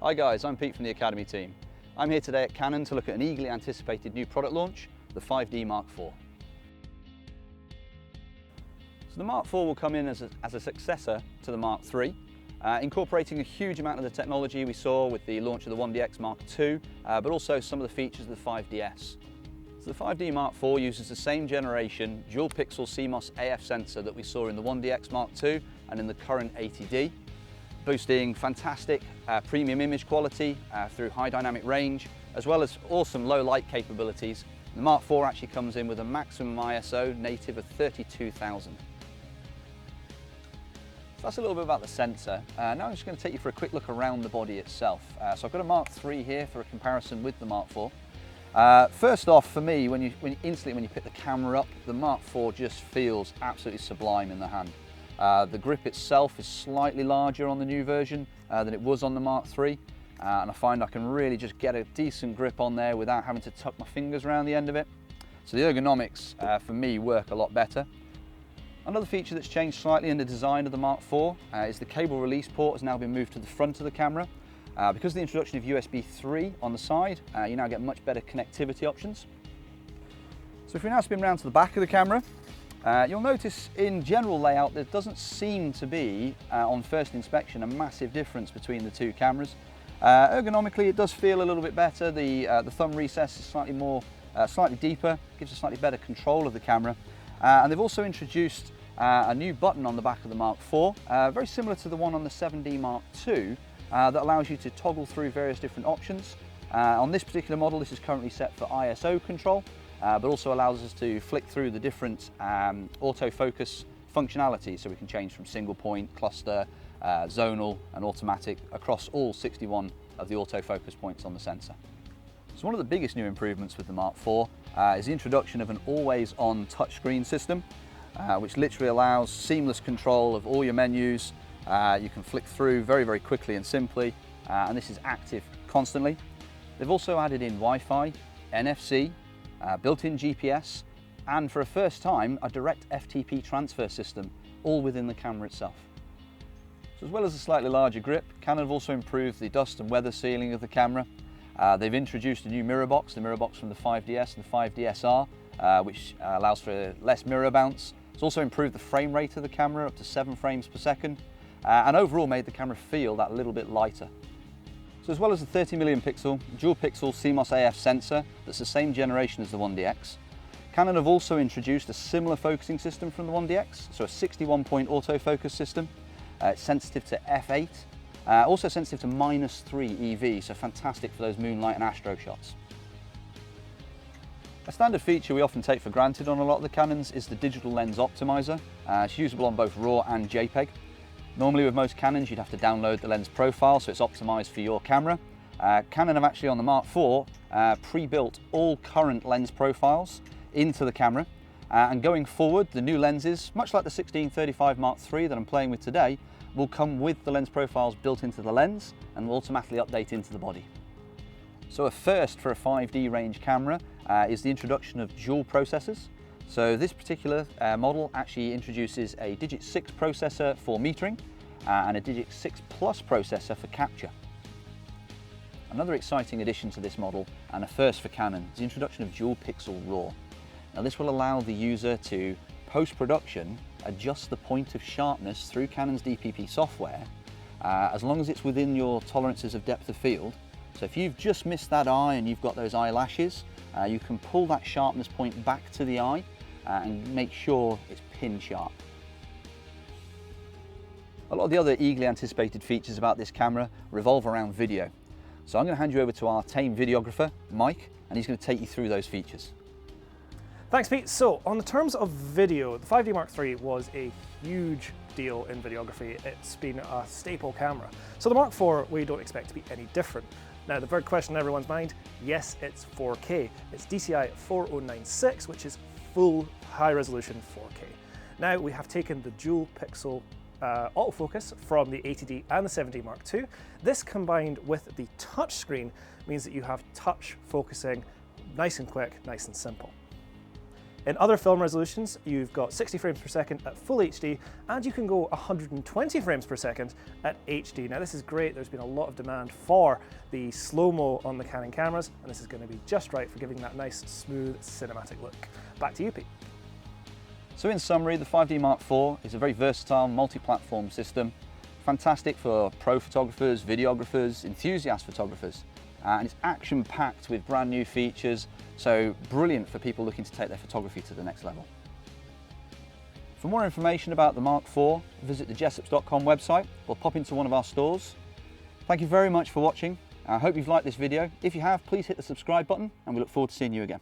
Hi guys, I'm Pete from the Academy team. I'm here today at Canon to look at an eagerly anticipated new product launch, the 5D Mark IV. So the Mark IV will come in as a successor to the Mark III, incorporating a huge amount of the technology we saw with the launch of the 1DX Mark II, but also some of the features of the 5DS. So the 5D Mark IV uses the same generation dual pixel CMOS AF sensor that we saw in the 1DX Mark II and in the current 80D, boasting fantastic premium image quality through high dynamic range, as well as awesome low light capabilities. The Mark IV actually comes in with a maximum ISO native of 32,000. So that's a little bit about the sensor. Now I'm just going to take you for a quick look around the body itself. So I've got a Mark III here for a comparison with the Mark IV. First off, for me, when you pick the camera up, the Mark IV just feels absolutely sublime in the hand. The grip itself is slightly larger on the new version than it was on the Mark III, and I find I can really just get a decent grip on there without having to tuck my fingers around the end of it. So the ergonomics for me work a lot better. Another feature that's changed slightly in the design of the Mark IV is the cable release port has now been moved to the front of the camera. Because of the introduction of USB 3 on the side, you now get much better connectivity options. So if we now spin round to the back of the camera, you'll notice in general layout there doesn't seem to be, on first inspection, a massive difference between the two cameras. Ergonomically it does feel a little bit better. The thumb recess is slightly deeper, gives a slightly better control of the camera. And they've also introduced a new button on the back of the Mark IV, very similar to the one on the 7D Mark II, that allows you to toggle through various different options. On this particular model, this is currently set for ISO control, but also allows us to flick through the different autofocus functionality, so we can change from single point, cluster, zonal and automatic across all 61 of the autofocus points on the sensor. So one of the biggest new improvements with the Mark IV is the introduction of an always-on touchscreen system, which literally allows seamless control of all your menus. You can flick through very, very quickly and simply, and this is active constantly. They've also added in Wi-Fi, NFC, built-in GPS, and for a first time, a direct FTP transfer system, all within the camera itself. So as well as a slightly larger grip, Canon have also improved the dust and weather sealing of the camera. They've introduced a new mirror box, the mirror box from the 5DS and the 5DSR, which allows for less mirror bounce. It's also improved the frame rate of the camera up to 7 frames per second, and overall made the camera feel that little bit lighter. So as well as the 30 million pixel dual pixel CMOS AF sensor that's the same generation as the 1DX, Canon have also introduced a similar focusing system from the 1DX, so a 61-point autofocus system. It's sensitive to f8, also sensitive to -3 EV, so fantastic for those moonlight and astro shots. A standard feature we often take for granted on a lot of the Canons is the digital lens optimizer. It's usable on both RAW and JPEG. Normally with most Canons you'd have to download the lens profile so it's optimized for your camera. Canon have actually on the Mark IV pre-built all current lens profiles into the camera, and going forward the new lenses, much like the 16-35 Mark III that I'm playing with today, will come with the lens profiles built into the lens and will automatically update into the body. So a first for a 5D range camera is the introduction of dual processors. So this particular model actually introduces a Digit 6 processor for metering and a Digit 6 Plus processor for capture. Another exciting addition to this model, and a first for Canon, is the introduction of dual pixel RAW. Now this will allow the user to, post-production, adjust the point of sharpness through Canon's DPP software, as long as it's within your tolerances of depth of field. So if you've just missed that eye and you've got those eyelashes, you can pull that sharpness point back to the eye and make sure it's pin sharp. A lot of the other eagerly anticipated features about this camera revolve around video. So I'm going to hand you over to our tame videographer, Mike, and he's going to take you through those features. Thanks, Pete. So on the terms of video, the 5D Mark III was a huge deal in videography. It's been a staple camera. So the Mark IV, we don't expect to be any different. Now the big question in everyone's mind, yes, it's 4K. It's DCI 4096, which is full high resolution 4K. Now we have taken the dual pixel autofocus from the 80D and the 7D Mark II. This combined with the touch screen means that you have touch focusing nice and quick, nice and simple. In other film resolutions, you've got 60 frames per second at full HD, and you can go 120 frames per second at HD. Now this is great, there's been a lot of demand for the slow-mo on the Canon cameras, and this is going to be just right for giving that nice, smooth, cinematic look. Back to you, Pete. So in summary, the 5D Mark IV is a very versatile multi-platform system, fantastic for pro photographers, videographers, enthusiast photographers. And it's action-packed with brand new features, so brilliant for people looking to take their photography to the next level. For more information about the Mark IV, visit the Jessops.com website or pop into one of our stores. Thank you very much for watching. I hope you've liked this video. If you have, please hit the subscribe button and we look forward to seeing you again.